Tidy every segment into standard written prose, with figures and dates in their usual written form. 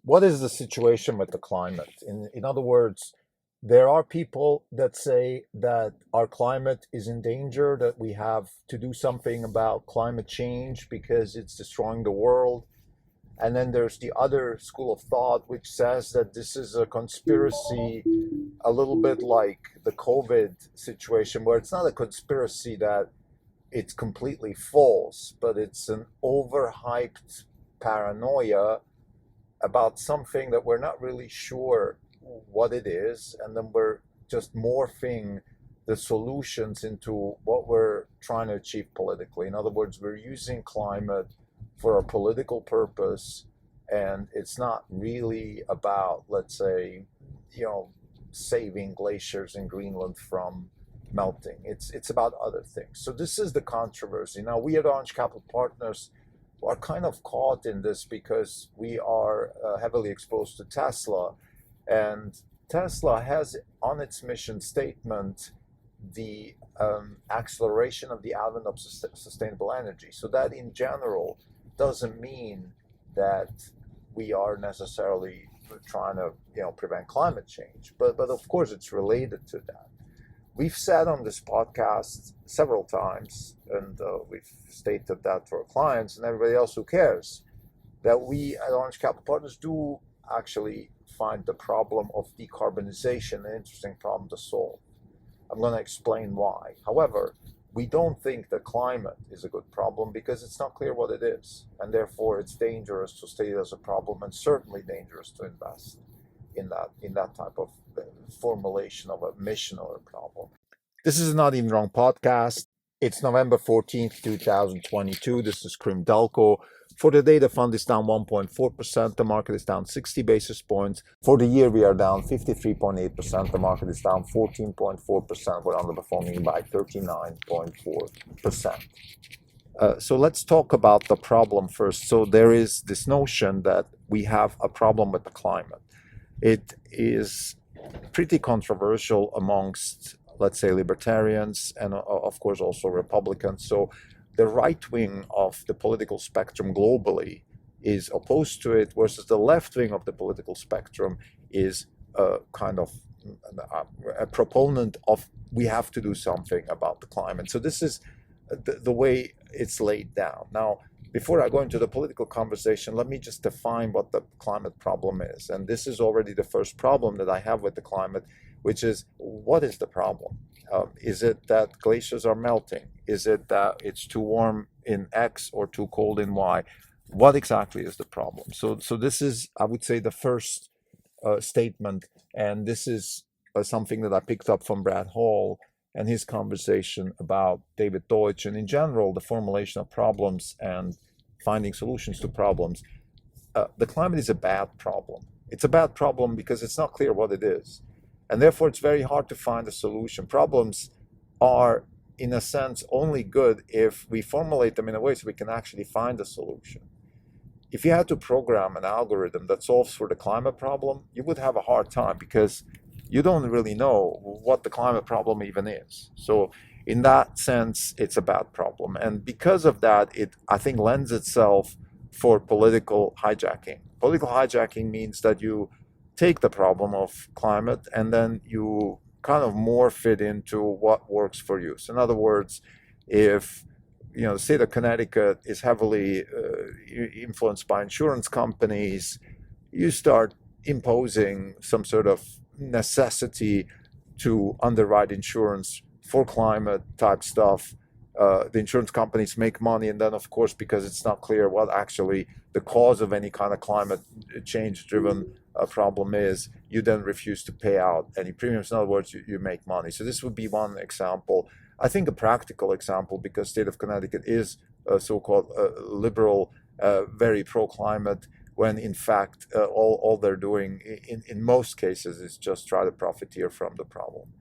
what is the situation with the climate? In other words, there are people that say that our climate is in danger, that we have to do something about climate change because it's destroying the world. And then there's the other school of thought, which says that this is a conspiracy, a little bit like the COVID situation, where it's not a conspiracy that it's completely false, but it's an overhyped paranoia about something that we're not really sure what it is, and then we're just morphing the solutions into what we're trying to achieve politically. In other words, we're using climate for a political purpose, and it's not really about, let's say, saving glaciers in Greenland from melting. It's about other things. So this is the controversy. Now, we at Orange Capital Partners are kind of caught in this because we are heavily exposed to Tesla, and Tesla has on its mission statement the acceleration of the advent of sustainable energy. So that in general doesn't mean that we are necessarily trying to prevent climate change, but of course it's related to that. We've said on this podcast several times, and we've stated that to our clients and everybody else who cares, that we at Orange Capital Partners do actually find the problem of decarbonization an interesting problem to solve. I'm going to explain why. However, we don't think that climate is a good problem because it's not clear what it is, and therefore it's dangerous to state it as a problem, and certainly dangerous to invest in that type of formulation of a mission or a problem. This is Not Even Wrong podcast. It's November 14th, 2022. This is Krim Delco. For the day, the fund is down 1.4%. The market is down 60 basis points. For the year, we are down 53.8%. The market is down 14.4%. We're underperforming by 39.4%. So let's talk about the problem first. So there is this notion that we have a problem with the climate. It is pretty controversial amongst, let's say, libertarians and of course also Republicans. So the right wing of the political spectrum globally is opposed to it, versus the left wing of the political spectrum is kind of a proponent of we have to do something about the climate. So this is the way it's laid down. Now, before I go into the political conversation, let me just define what the climate problem is. And this is already the first problem that I have with the climate, which is, what is the problem? Is it that glaciers are melting? Is it that it's too warm in X or too cold in Y? What exactly is the problem? So this is, I would say, the first statement. And this is something that I picked up from Brad Hall and his conversation about David Deutsch, and in general, the formulation of problems and finding solutions to problems. The climate is a bad problem. It's a bad problem because it's not clear what it is. And therefore, it's very hard to find a solution. Problems are, in a sense, only good if we formulate them in a way so we can actually find a solution. If you had to program an algorithm that solves for the climate problem, you would have a hard time because you don't really know what the climate problem even is. So in that sense, it's a bad problem. And because of that, it, I think, lends itself for political hijacking. Political hijacking means that you take the problem of climate and then you kind of morph it into what works for you. So in other words, if the state of Connecticut is heavily influenced by insurance companies, you start imposing some sort of necessity to underwrite insurance for climate type stuff. The insurance companies make money, and then of course, because it's not clear what actually the cause of any kind of climate change driven problem is, you then refuse to pay out any premiums. In other words, you make money. So this would be one example. I think a practical example, because state of Connecticut is so-called liberal, very pro-climate, when in fact all they're doing in most cases is just try to profiteer from the problem.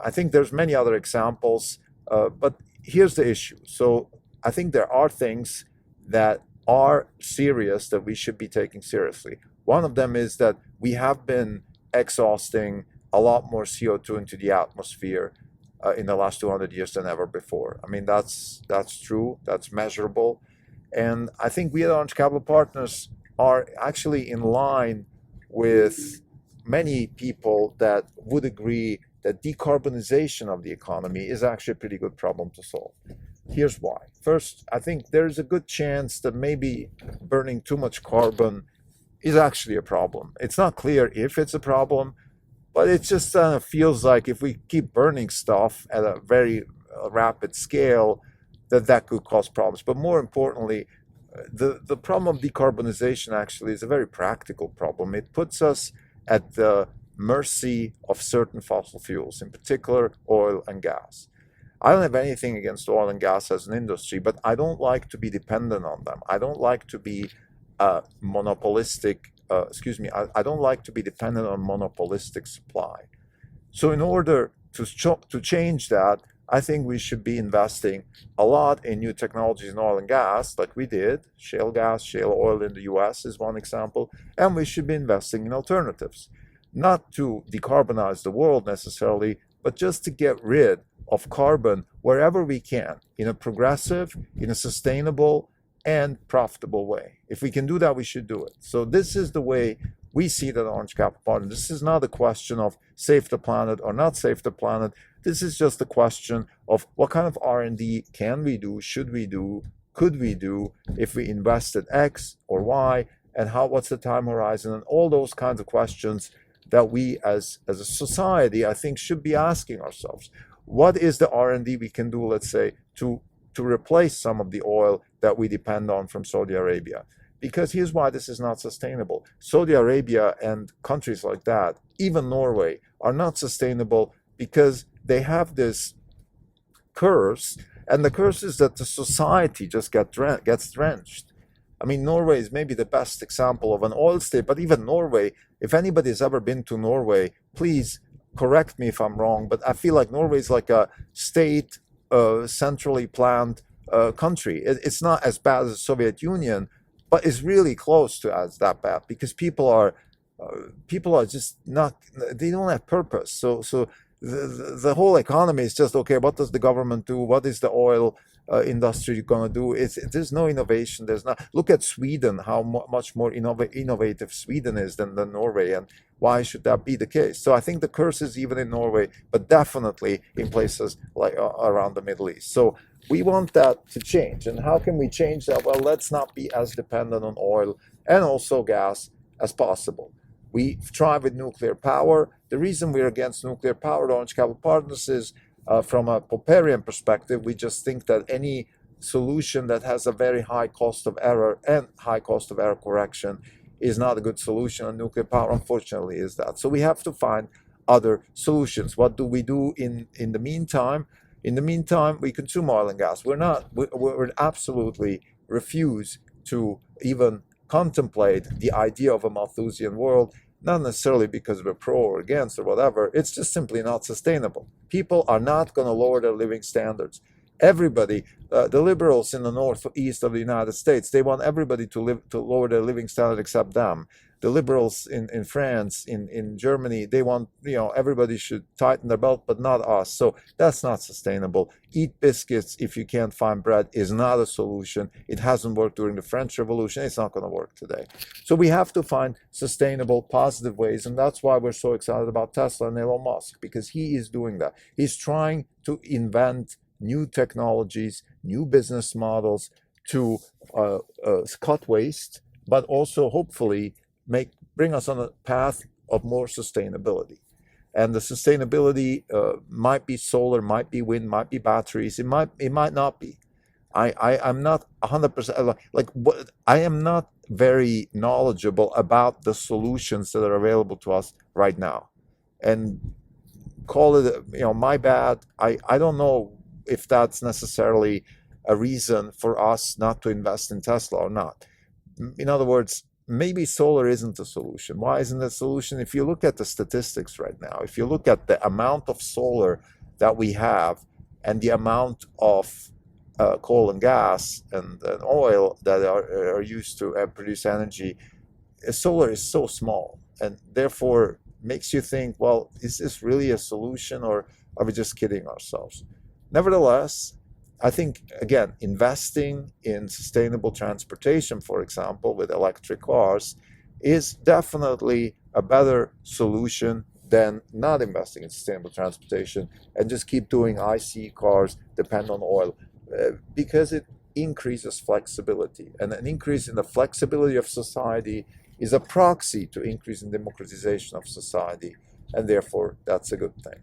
I think there's many other examples, but here's the issue. So I think there are things that are serious that we should be taking seriously. One of them is that we have been exhausting a lot more CO2 into the atmosphere in the last 200 years than ever before. I mean, that's true, that's measurable. And I think we at Orange Capital Partners are actually in line with many people that would agree that decarbonization of the economy is actually a pretty good problem to solve. Here's why. First, I think there's a good chance that maybe burning too much carbon is actually a problem. It's not clear if it's a problem, but it just feels like if we keep burning stuff at a very rapid scale, that could cause problems. But more importantly, the problem of decarbonization actually is a very practical problem. It puts us at the mercy of certain fossil fuels, in particular oil and gas. I don't have anything against oil and gas as an industry, but I don't like to be dependent on them. I don't like to be monopolistic, I don't like to be dependent on monopolistic supply. So in order to change that, I think we should be investing a lot in new technologies in oil and gas, like we did. Shale gas, shale oil in the US is one example. And we should be investing in alternatives, not to decarbonize the world necessarily, but just to get rid of carbon wherever we can, in a progressive, in a sustainable, and profitable way. If we can do that, we should do it. So this is the way we see that Orange Capital Partners. This is not a question of save the planet or not save the planet. This is just a question of what kind of R&D can we do, should we do, could we do if we invested X or Y, and what's the time horizon, and all those kinds of questions that we as a society, I think, should be asking ourselves. What is the R&D we can do, let's say, to replace some of the oil that we depend on from Saudi Arabia? Because here's why this is not sustainable. Saudi Arabia and countries like that, even Norway, are not sustainable because they have this curse, and the curse is that the society just gets drenched. I mean, Norway is maybe the best example of an oil state, but even Norway, if anybody's ever been to Norway, please correct me if I'm wrong, but I feel like Norway is like a state, centrally planned country. It's not as bad as the Soviet Union, but it's really close to as that bad because people are just not, they don't have purpose. So the whole economy is just, okay, what does the government do? What is the oil industry going to do? There's no innovation. There's not. Look at Sweden, how much more innovative Sweden is than Norway, and why should that be the case? So I think the curse is even in Norway, but definitely in places like around the Middle East. So we want that to change. And how can we change that? Well, let's not be as dependent on oil and also gas as possible. We try with nuclear power. The reason we're against nuclear power at Orange Capital Partners is from a Popperian perspective, we just think that any solution that has a very high cost of error and high cost of error correction is not a good solution, and nuclear power, unfortunately, is that. So we have to find other solutions. What do we do in the meantime? In the meantime, we consume oil and gas. We absolutely refuse to even contemplate the idea of a Malthusian world, not necessarily because we're pro or against or whatever. It's just simply not sustainable. People are not going to lower their living standards. Everybody, the liberals in the northeast of the United States, they want everybody to lower their living standard except them. The liberals in France, in Germany, they want, everybody should tighten their belt, but not us. So that's not sustainable. Eat biscuits if you can't find bread is not a solution. It hasn't worked during the French Revolution. It's not going to work today. So we have to find sustainable, positive ways, and that's why we're so excited about Tesla and Elon Musk, because he is doing that. He's trying to invent new technologies, new business models to cut waste, but also hopefully bring us on a path of more sustainability. And the sustainability might be solar, might be wind, might be batteries. It might not be. I'm not 100% I am not very knowledgeable about the solutions that are available to us right now. And call it, my bad. I don't know if that's necessarily a reason for us not to invest in Tesla or not. In other words, maybe solar isn't a solution. Why isn't it a solution? If you look at the statistics right now, if you look at the amount of solar that we have and the amount of coal and gas and oil that are used to produce energy, solar is so small, and therefore makes you think, well, is this really a solution, or are we just kidding ourselves? Nevertheless, I think, again, investing in sustainable transportation, for example, with electric cars, is definitely a better solution than not investing in sustainable transportation and just keep doing IC cars, depend on oil, because it increases flexibility. And an increase in the flexibility of society is a proxy to increase in democratization of society, and therefore that's a good thing.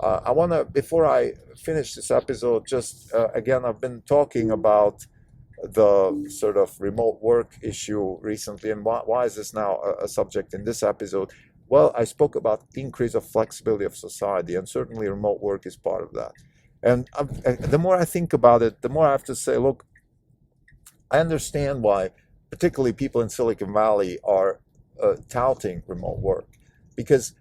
I want to, before I finish this episode, just again, I've been talking about the sort of remote work issue recently, and why is this now a subject in this episode? Well, I spoke about increase of flexibility of society, and certainly remote work is part of that. And the more I think about it, the more I have to say, look, I understand why, particularly people in Silicon Valley, are touting remote work, because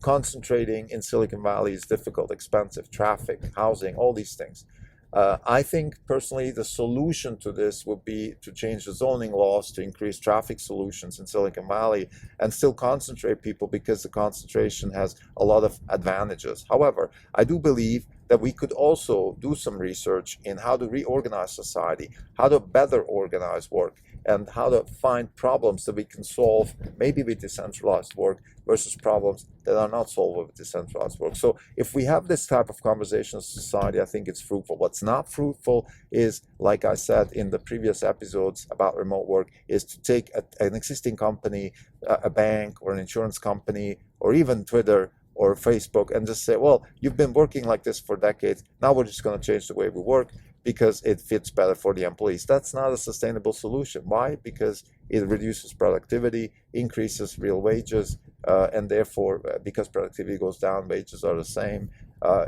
concentrating in Silicon Valley is difficult, expensive, traffic, housing, all these things. I think personally the solution to this would be to change the zoning laws to increase traffic solutions in Silicon Valley and still concentrate people, because the concentration has a lot of advantages. However, I do believe that we could also do some research in how to reorganize society, how to better organize work, and how to find problems that we can solve maybe with decentralized work versus problems that are not solvable with decentralized work. So if we have this type of conversation in society, I think it's fruitful. What's not fruitful is, like I said in the previous episodes about remote work, is to take an existing company, a bank or an insurance company, or even Twitter or Facebook, and just say, well, you've been working like this for decades, now we're just going to change the way we work because it fits better for the employees. That's not a sustainable solution. Why? Because it reduces productivity, increases real wages, and therefore, because productivity goes down, wages are the same.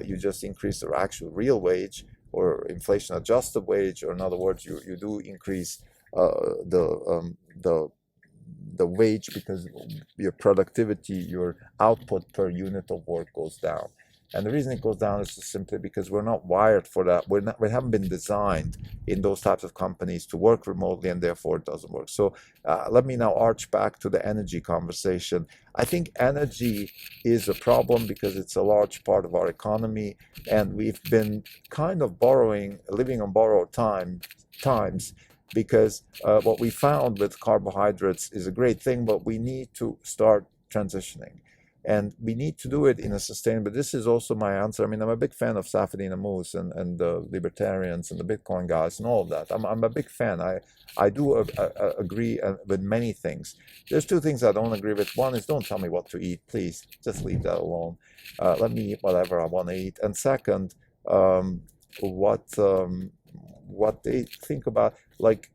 You just increase the actual real wage or inflation-adjusted wage, or in other words, you do increase the wage because your productivity, your output per unit of work goes down. And the reason it goes down is just simply because we're not wired for that. We haven't been designed in those types of companies to work remotely, and therefore it doesn't work. So let me now arch back to the energy conversation. I think energy is a problem because it's a large part of our economy, and we've been kind of living on borrowed times, because what we found with carbohydrates is a great thing, but we need to start transitioning. And we need to do it in a sustainable. This is also my answer. I mean, I'm a big fan of Safedine Ammous and the libertarians and the Bitcoin guys and all of that. I'm a big fan. I do agree with many things. There's two things I don't agree with. One is, don't tell me what to eat, please. Just leave that alone. Let me eat whatever I want to eat. And second, what they think about, like,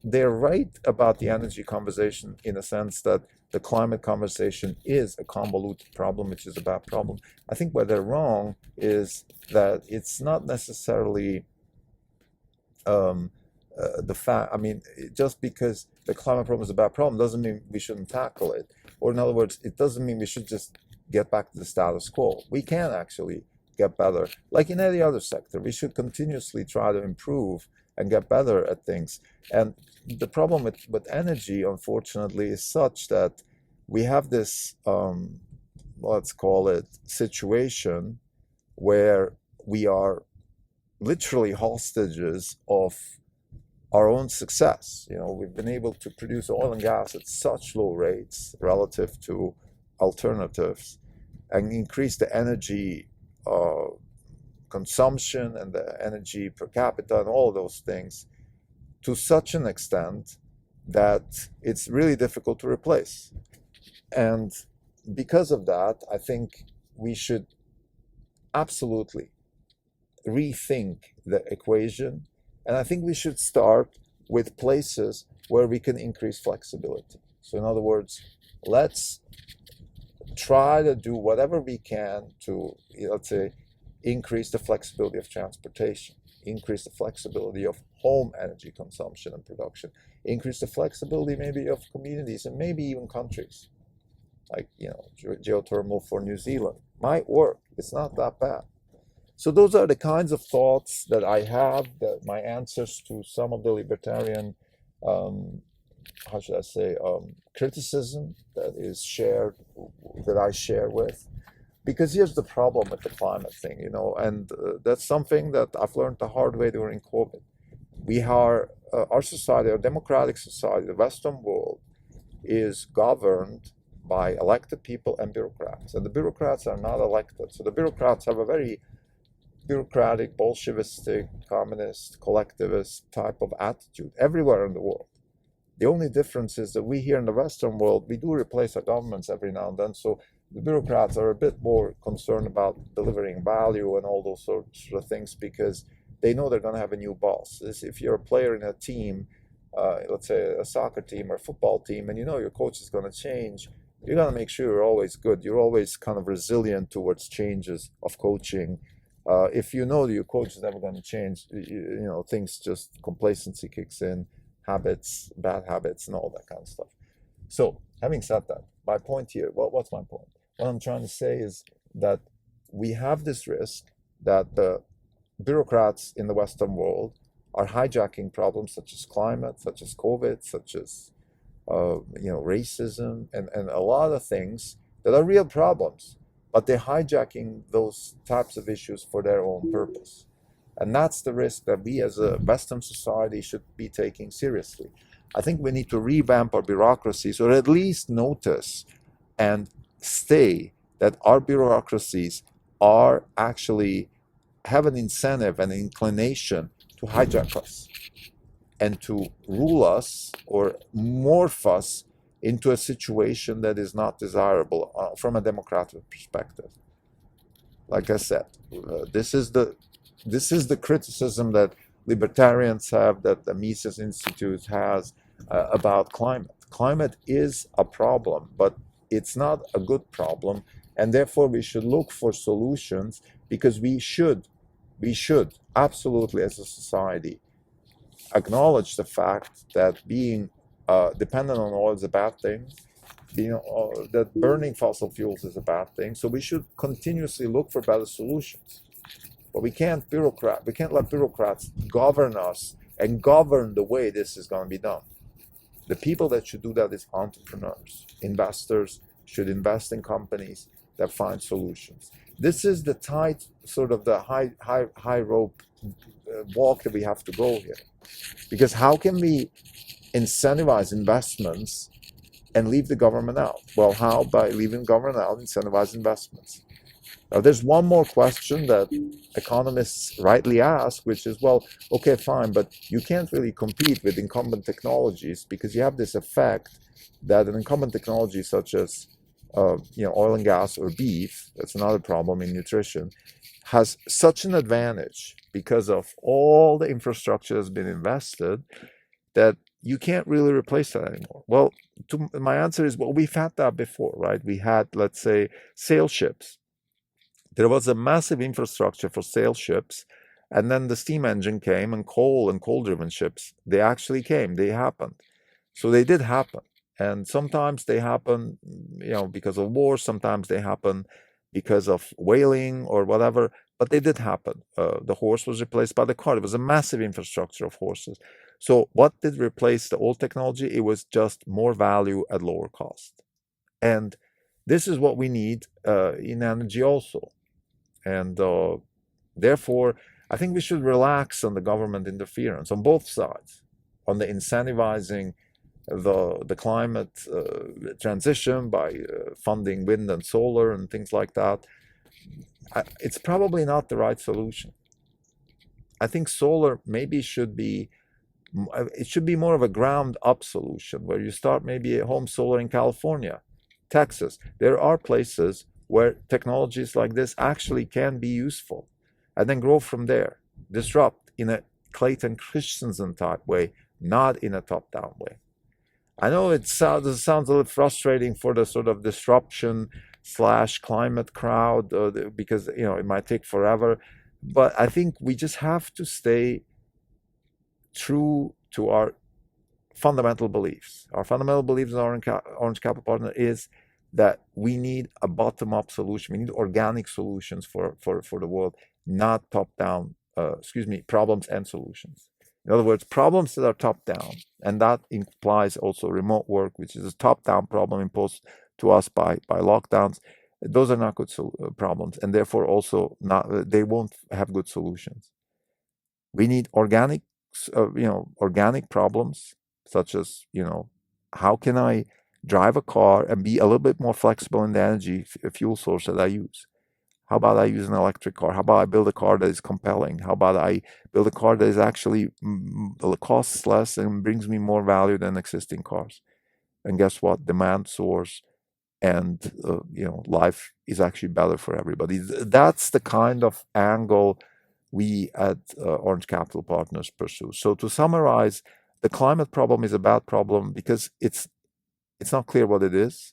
they're right about the energy conversation in a sense that the climate conversation is a convoluted problem, which is a bad problem. I think where they're wrong is that it's not necessarily the fact. I mean, just because the climate problem is a bad problem doesn't mean we shouldn't tackle it. Or in other words, it doesn't mean we should just get back to the status quo. We can actually get better. Like in any other sector, we should continuously try to improve and get better at things. And the problem with energy, unfortunately, is such that we have this, let's call it, situation where we are literally hostages of our own success. We've been able to produce oil and gas at such low rates relative to alternatives, and increase the energy consumption and the energy per capita and all those things to such an extent that it's really difficult to replace. And because of that, I think we should absolutely rethink the equation. And I think we should start with places where we can increase flexibility. So in other words, let's try to do whatever we can to, let's say, increase the flexibility of transportation, increase the flexibility of home energy consumption and production, increase the flexibility maybe of communities and maybe even countries, like geothermal for New Zealand might work. It's not that bad. So those are the kinds of thoughts that I have, that my answers to some of the libertarian, how should I say, criticism that is shared, that I share with. Because here's the problem with the climate thing, and that's something that I've learned the hard way during COVID. We are, our society, our democratic society, the Western world, is governed by elected people and bureaucrats. And the bureaucrats are not elected. So the bureaucrats have a very bureaucratic, Bolshevistic, communist, collectivist type of attitude everywhere in the world. The only difference is that we here in the Western world, we do replace our governments every now and then. So the bureaucrats are a bit more concerned about delivering value and all those sorts of things because they know they're going to have a new boss. If you're a player in a team, let's say a soccer team or a football team, and you know your coach is going to change, you're going to make sure you're always good. You're always kind of resilient towards changes of coaching. If you know that your coach is never going to change, things just complacency kicks in, habits, bad habits, and all that kind of stuff. So, having said that, my point here, what's my point? What I'm trying to say is that we have this risk that the bureaucrats in the Western world are hijacking problems such as climate, such as COVID, such as racism, and a lot of things that are real problems, but they're hijacking those types of issues for their own purpose. And that's the risk that we as a Western society should be taking seriously. I think we need to revamp our bureaucracies, or at least notice and stay that our bureaucracies are actually have an incentive and inclination to hijack us and to rule us or morph us into a situation that is not desirable from a democratic perspective. Like I said, this is the criticism that libertarians have, that the Mises Institute has about climate. Climate is a problem, but it's not a good problem, and therefore we should look for solutions, because we should absolutely, as a society, acknowledge the fact that being dependent on oil is a bad thing, that burning fossil fuels is a bad thing. So we should continuously look for better solutions. But we can't let bureaucrats govern us and govern the way this is going to be done. The people that should do that is entrepreneurs. Investors should invest in companies that find solutions. This is the tight, sort of the high rope walk that we have to go here. Because how can we incentivize investments and leave the government out? Well, how? By leaving government out, incentivize investments. Now, there's one more question that economists rightly ask, which is, well, okay, fine, but you can't really compete with incumbent technologies, because you have this effect that an incumbent technology such as oil and gas or beef, that's another problem in nutrition, has such an advantage because of all the infrastructure that's been invested that you can't really replace that anymore. Well, my answer is, well, we've had that before, right? We had, let's say, sail ships. There was a massive infrastructure for sail ships, and then the steam engine came, and coal-driven ships, they actually came, they happened. So they did happen. And sometimes they happen, because of war, sometimes they happen because of whaling or whatever, but they did happen. The horse was replaced by the cart. It was a massive infrastructure of horses. So what did replace the old technology? It was just more value at lower cost. And this is what we need in energy also. And therefore, I think we should relax on the government interference on both sides, on the incentivizing the climate transition by funding wind and solar and things like that. It's probably not the right solution. I think solar maybe should be more of a ground up solution, where you start maybe a home solar in California, Texas. There are places where technologies like this actually can be useful, and then grow from there, disrupt in a Clayton Christensen type way, not in a top-down way. I know it sounds a little frustrating for the sort of disruption / climate crowd, because it might take forever, but I think we just have to stay true to our fundamental beliefs. Our fundamental beliefs in Orange Capital Partner is that we need a bottom-up solution. We need organic solutions for the world, not top-down, problems and solutions. In other words, problems that are top-down, and that implies also remote work, which is a top-down problem imposed to us by lockdowns. Those are not good problems, and therefore also not they won't have good solutions. We need organic problems, such as, how can I drive a car and be a little bit more flexible in the energy fuel source that I use? How about I use an electric car? How about I build a car that is compelling? How about I build a car that is actually costs less and brings me more value than existing cars? And guess what? Demand soars, and life is actually better for everybody. That's the kind of angle we at Orange Capital Partners pursue. So to summarize, the climate problem is a bad problem because it's not clear what it is.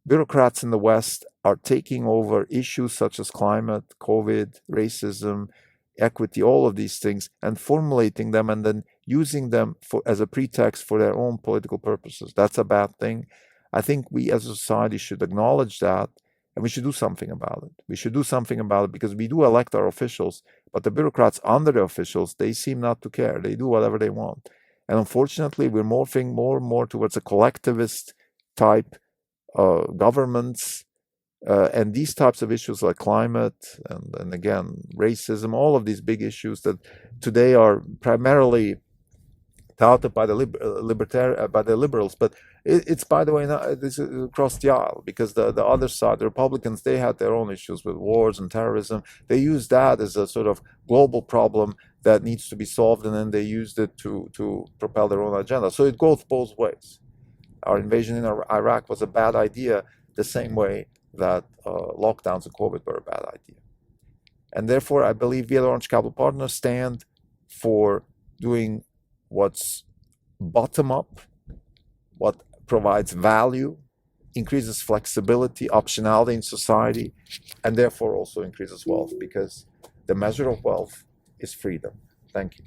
Bureaucrats in the West are taking over issues such as climate, COVID, racism, equity, all of these things, and formulating them and then using them as a pretext for their own political purposes. That's a bad thing. I think we as a society should acknowledge that, and we should do something about it. We should do something about it because we do elect our officials, but the bureaucrats under the officials, they seem not to care. They do whatever they want. And unfortunately, we're morphing more and more towards a collectivist type governments, and these types of issues like climate and again racism, all of these big issues that today are primarily touted by the liberals, but it's by the way this is across the aisle, because the other side, the Republicans, they had their own issues with wars and terrorism. They used that as a sort of global problem that needs to be solved, and then they used it to propel their own agenda. So it goes both ways. Our invasion in Iraq was a bad idea, the same way that lockdowns and COVID were a bad idea. And therefore, I believe we at Orange Capital Partners stand for doing what's bottom up, what provides value, increases flexibility, optionality in society, and therefore also increases wealth, because the measure of wealth is freedom. Thank you.